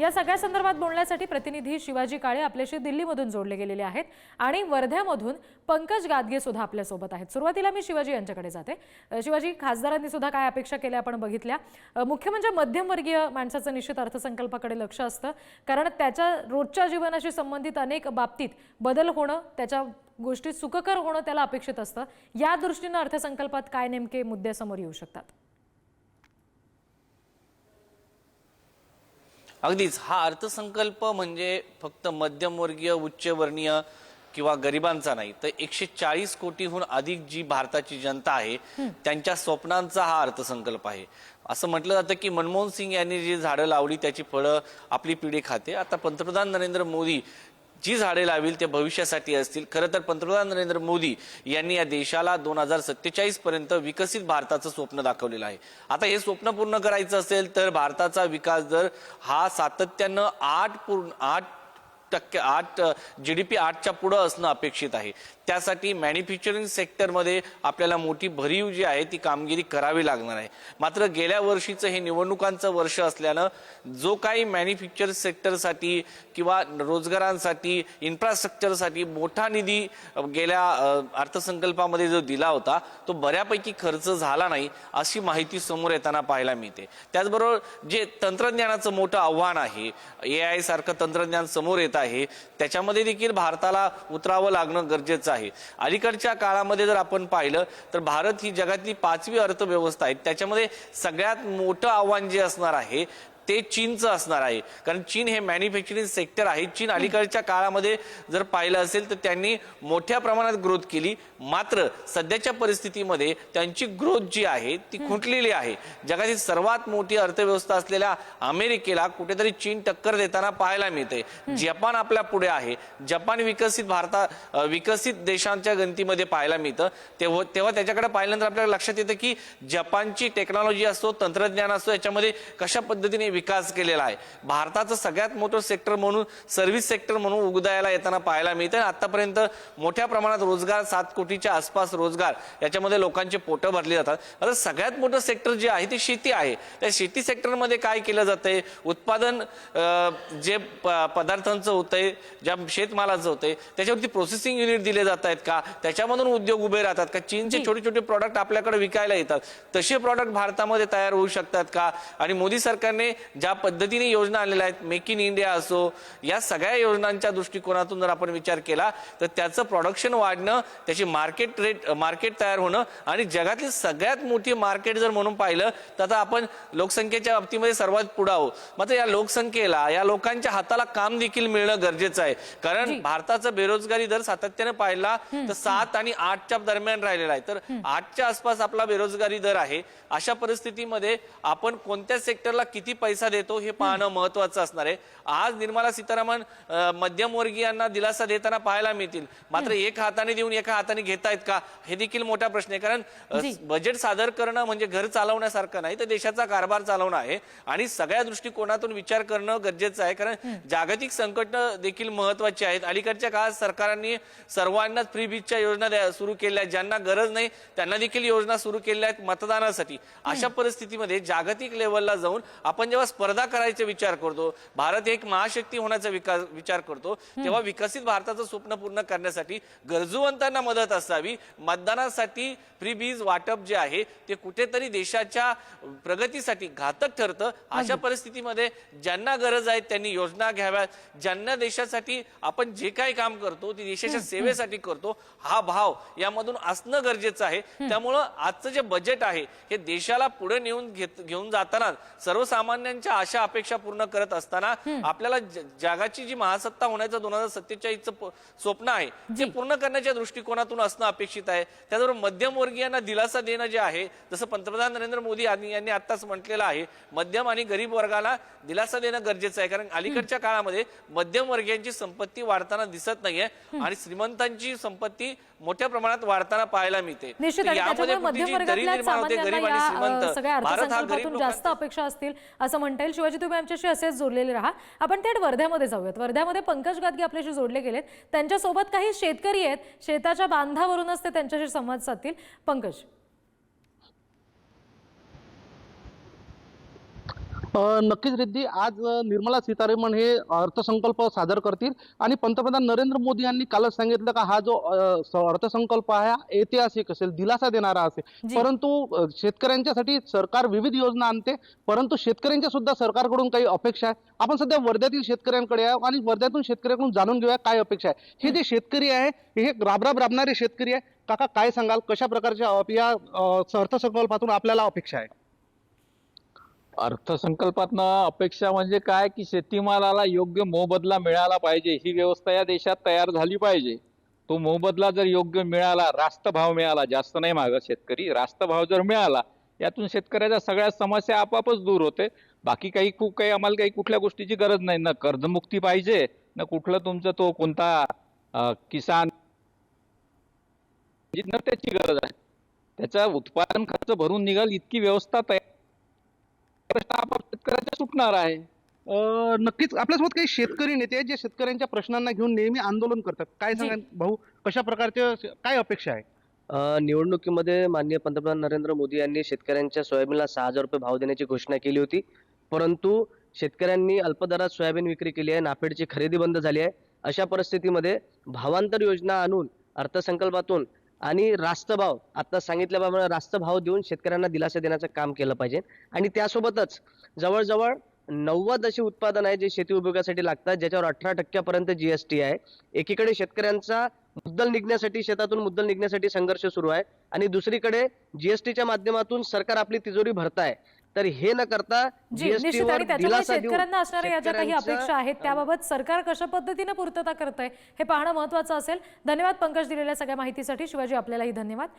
या सगळ्या संदर्भात बोलण्यासाठी प्रतिनिधी शिवाजी काळे आपल्याशी दिल्लीमधून जोडले गेलेले आहेत आणि वर्ध्यामधून पंकज गादगे सुद्धा आपल्या सोबत आहेत। सुरुवातीला मी शिवाजी यांच्याकडे जाते। शिवाजी, खासदारांनी सुद्धा काय अपेक्षा केल्या आपण बघितल्या। मुख्य म्हणजे मध्यमवर्गीय माणसाचं निश्चित अर्थसंकल्पाकडे लक्ष असतं, कारण त्याच्या रोजच्या जीवनाशी संबंधित अनेक बाबतीत बदल होणं, त्याच्या गोष्टी सुखकर होणं त्याला अपेक्षित असतं। या दृष्टीने अर्थसंकल्पात काय नेमके मुद्दे समोर येऊ शकतात? अगदीच हा अर्थसंकल्प म्हणजे फक्त मध्यमवर्गीय उच्चवर्णीय किंवा गरिबांचा नाही, तर 140 कोटीहून अधिक जी भारताची जनता आहे त्यांच्या स्वप्नांचा हा अर्थसंकल्प आहे। असं म्हटलं जातं की मनमोहन सिंग यांनी जी झाडं लावली त्याची फळं आपली पिढी खाते। आता पंतप्रधान नरेंद्र मोदी जी झाडे लावील ते भविष्यासाठी असतील। खरं तर पंतप्रधान नरेंद्र मोदी यांनी या देशाला 2047 पर्यंत विकसित भारताचं स्वप्न दाखवलेलं आहे। आता हे स्वप्न पूर्ण करायचं असेल तर भारताचा विकास दर हा सातत्यानं 8% GDP 8च्या पुढे असणं अपेक्षित आहे। त्यासाठी मॅन्युफॅक्चरिंग सेक्टरमध्ये आपल्याला मोठी भरीव जी आहे ती कामगिरी करावी लागणार आहे। मात्र गेल्या वर्षीचं हे निवडणुकांचं वर्ष असल्यानं जो काही मॅन्युफॅक्चर सेक्टरसाठी किंवा रोजगारांसाठी इन्फ्रास्ट्रक्चरसाठी मोठा निधी गेल्या अर्थसंकल्पामध्ये जो दिला होता तो बऱ्यापैकी खर्च झाला नाही अशी माहिती समोर येताना पाहायला मिळते। त्याचबरोबर जे तंत्रज्ञानाचं मोठं आव्हान आहे, AI सारखं तंत्रज्ञान समोर येत आहे, त्याच्यामध्ये देखील भारताला उतरावं लागणं गरजेचं आहे। अलीकडच्या काळामध्ये जर आपण पाहिलं तर भारत ही जगातली 5वी अर्थव्यवस्था आहे। त्याच्यामध्ये सगळ्यात मोठं आव्हान जे असणार आहे ते चीनचं असणार आहे, कारण चीन हे मॅन्युफॅक्चरिंग सेक्टर आहे। चीन अलीकडच्या काळामध्ये जर पाहिलं असेल तर त्यांनी मोठ्या प्रमाणात ग्रोथ केली, मात्र सध्याच्या परिस्थितीमध्ये त्यांची ग्रोथ जी आहे ती खुंटलेली आहे। जगातील सर्वात मोठी अर्थव्यवस्था असलेल्या अमेरिकेला कुठेतरी चीन टक्कर देताना पाहायला मिळते। जपान आपल्या पुढे आहे। जपान विकसित देशांच्या गणतीमध्ये पाहायला मिळतं। तेव्हा त्याच्याकडे पाहिल्यानंतर आपल्याला लक्षात येतं की जपानची टेक्नॉलॉजी असो, तंत्रज्ञान असो, याच्यामध्ये कशा पद्धतीने विकास केलेला आहे। भारताचं सगळ्यात मोठं सेक्टर म्हणून सर्व्हिस सेक्टर म्हणून उदयाला येताना पाहायला मिळतं। आतापर्यंत मोठ्या प्रमाणात रोजगार, 7 कोटीच्या आसपास रोजगार याच्यामध्ये लोकांचे पोटं भरली जातात। आता सगळ्यात मोठं सेक्टर जे आहे ते शेती आहे। त्या शेती सेक्टरमध्ये काय केलं जातंय, उत्पादन जे पदार्थांचं होतंय, ज्या शेतमालाचं होतंय त्याच्यावरती प्रोसेसिंग युनिट दिले जात आहेत का, त्याच्यामधून उद्योग उभे राहतात का, चीनचे छोटे छोटे प्रॉडक्ट आपल्याकडे विकायला येतात तसे प्रॉडक्ट भारतामध्ये तयार होऊ शकतात का। आणि मोदी सरकारने ज्या पद्धतीने योजना आणलेल्या आहेत, मेक इन इंडिया असो, या सगळ्या योजनांच्या दृष्टिकोनातून जर आपण विचार केला तर त्याचं प्रोडक्शन वाढणं, त्याची मार्केट तयार होणं आणि जगातली सगळ्यात मोठी मार्केट जर म्हणून पाहिलं तर आता आपण लोकसंख्येच्या बाबतीमध्ये सर्वात पुढे आहोत। मात्र या लोकसंख्येला, या लोकांच्या हाताला काम देखील मिळणं गरजेचं आहे, कारण भारताचा बेरोजगारी दर सातत्याने पाहिला तर 7 आणि 8च्या दरम्यान राहिलेला आहे, तर 8च्या आसपास आपला बेरोजगारी दर आहे। अशा परिस्थितीमध्ये आपण कोणत्या सेक्टरला किती पैसा देतो हे पाहणं महत्त्वाचं असणार आहे। आज निर्मला सीतारामन मध्यमवर्गीयांना दिलासा देताना पाहायला मिळतील, मात्र एक हाताने देऊन एका हाताने घेतायत का हे देखील मोठा प्रश्न आहे। कारण बजेट सादर करणं म्हणजे घर चालवण्यासारखं नाही, तर देशाचा कारभार चालवणं आहे आणि सगळ्या दृष्टिकोनातून विचार करणं गरजेचं आहे, कारण जागतिक संकट देखील महत्त्वाची आहेत। अलीकडच्या काळात सरकारांनी सर्वांनाच फ्री बीजच्या योजना सुरू केल्या, ज्यांना गरज नाही त्यांना देखील योजना सुरू केल्या आहेत मतदानासाठी। अशा परिस्थितीमध्ये जागतिक लेवलला जाऊन आपण जेव्हा स्पर्धा करायचा विचार करतो, भारत एक महाशक्ती होण्याचा विचार करतो, तेव्हा विकसित भारताचं स्वप्न पूर्ण करण्यासाठी गरजूवंतांना मदत असावी। मतदानासाठी फ्री बीज वाटप जे आहे ते कुठेतरी देशाच्या प्रगतीसाठी घातक ठरतं। अशा परिस्थितीमध्ये ज्यांना गरज आहे त्यांनी योजना घ्याव्यात। ज्यांना देशासाठी आपण जे काही काम करतो ते देशाच्या सेवेसाठी करतो हा भाव यामधून असणं गरजेचं आहे। त्यामुळं आजचं जे बजेट आहे हे देशाला पुढे घेऊन जाताना सर्वसामान्यांच्या आशा अपेक्षा पूर्ण करत असताना आपल्याला जगाची जी महासत्ता होण्याचं 2047चं स्वप्न आहे ते पूर्ण करण्याच्या दृष्टिकोनातून असणं अपेक्षित आहे। त्याचबरोबर मध्यमवर्गीयांना दिलासा देणं जे आहे, जसं पंतप्रधान नरेंद्र मोदी यांनी आताच म्हटलेलं आहे, मध्यम आणि गरीब वर्गाला दिलासा देणं गरजेचं आहे, कारण अलीकडच्या काळामध्ये मध्यमवर्गीयांची संपत्ती वाढताना दिसत नाहीये आणि श्रीमंतांची संपत्ती मोठ्या प्रमाणात वाढताना पाहायला मिळते। यामध्ये मध्यमवर्गातल्या सामान्यांना सगळ्या अर्थसंकल्पातून जास्त अपेक्षा असतील असं म्हणता येईल। शिवाजी, तुम्ही आमच्याशी असेच जोडलेले राहा। आपण थेट वर्ध्यामध्ये जाऊयात। वर्ध्यामध्ये पंकज गादगे आपल्याशी जोडले गेलेत, त्यांच्यासोबत काही शेतकरी आहेत, शेताच्या बांधावरूनच ते त्यांच्याशी संवाद साधतील। पंकज, नक्कीच रिद्धी, आज निर्मला सीतारामन हे अर्थसंकल्प सादर करतील आणि पंतप्रधान नरेंद्र मोदी यांनी कालच सांगितलं का हा जो अर्थसंकल्प आहे हा ऐतिहासिक असेल, दिलासा देणारा असेल. जी. परंतु शेतकऱ्यांच्यासाठी सरकार विविध योजना आणते, परंतु शेतकऱ्यांच्या सुद्धा सरकारकडून काही अपेक्षा आहे. आपण सध्या वर्ध्यातील शेतकऱ्यांकडे आहे आणि वर्ध्यातून शेतकऱ्यांकडून जाणून घेऊया काय अपेक्षा आहे. हे जे शेतकरी आहे हे राबणारे शेतकरी आहे. काका, काय सांगाल, कशा प्रकारच्या या अर्थसंकल्पातून आपल्याला अपेक्षा आहे? अर्थसंकल्पातनं अपेक्षा म्हणजे काय की शेतीमालाला योग्य मोबदला मिळाला पाहिजे, ही व्यवस्था या देशात तयार झाली पाहिजे. तो मोबदला जर योग्य मिळाला, रास्त भाव मिळाला, जास्त नाही मागत शेतकरी, रास्त भाव जर मिळाला, यातून शेतकऱ्याच्या सगळ्या समस्या आपापच दूर होते. बाकी खूप काही आम्हाला काही कुठल्या गोष्टीची गरज नाही. ना कर्जमुक्ती पाहिजे, ना कुठलं तुमचं तो कोणता किसान न त्याची गरज आहे. त्याचा उत्पादन खर्च भरून निघाल इतकी व्यवस्था तयार प्रश्न आपोआप शेतकऱ्याचा सुटणार आहे. नक्कीच आपल्यासोबत काही शेतकरी नेते आहेत जे शेतकऱ्यांच्या प्रश्नांना घेऊन नेहमी आंदोलन करतात. काय जी. सांगा भाऊ, कशा प्रकारच्या काय अपेक्षा आहे? निवडणुकीमध्ये माननीय पंतप्रधान नरेंद्र मोदी यांनी शेतकऱ्यांच्या सोयाबीनला 6,000 रुपये भाव देण्याची घोषणा केली होती. परंतु शेतकऱ्यांनी अल्पदरात सोयाबीन विक्री केली आहे, नाफेडची खरेदी बंद झाली आहे. अशा परिस्थितीमध्ये भावांतर योजना आणून अर्थसंकल्पातून आणि रास्त भाव, आता सांगितल्याप्रमाणे रास्त भाव देऊन शेतकऱ्यांना दिलासा देण्याचं काम केलं पाहिजे. आणि त्यासोबतच जवळजवळ 90 अशी उत्पादन आहे जे शेती उपयोगासाठी लागतात, ज्याच्यावर 18% GST आहे. एकीकडे शेतकऱ्यांचा मुद्दल निघण्यासाठी, शेतातून मुद्दल निघण्यासाठी संघर्ष सुरू आहे आणि दुसरीकडे जीएसटीच्या माध्यमातून सरकार आपली तिजोरी भरताय. तर हे न करता जी, निश्चित. जीएसटी वर आणि त्याच्यामुळे दिलासा देऊन शेतकऱ्यांना असणाऱ्या या ज्या काही शेतकऱ्यांच्या- अपेक्षा आहेत त्याबाबत सरकार कशा पद्धतीने पूर्तता करतंय हे पाहणं महत्त्वाचं असेल. धन्यवाद पंकज, दिलेल्या सगळ्या माहितीसाठी. शिवाजी, आपल्यालाही धन्यवाद.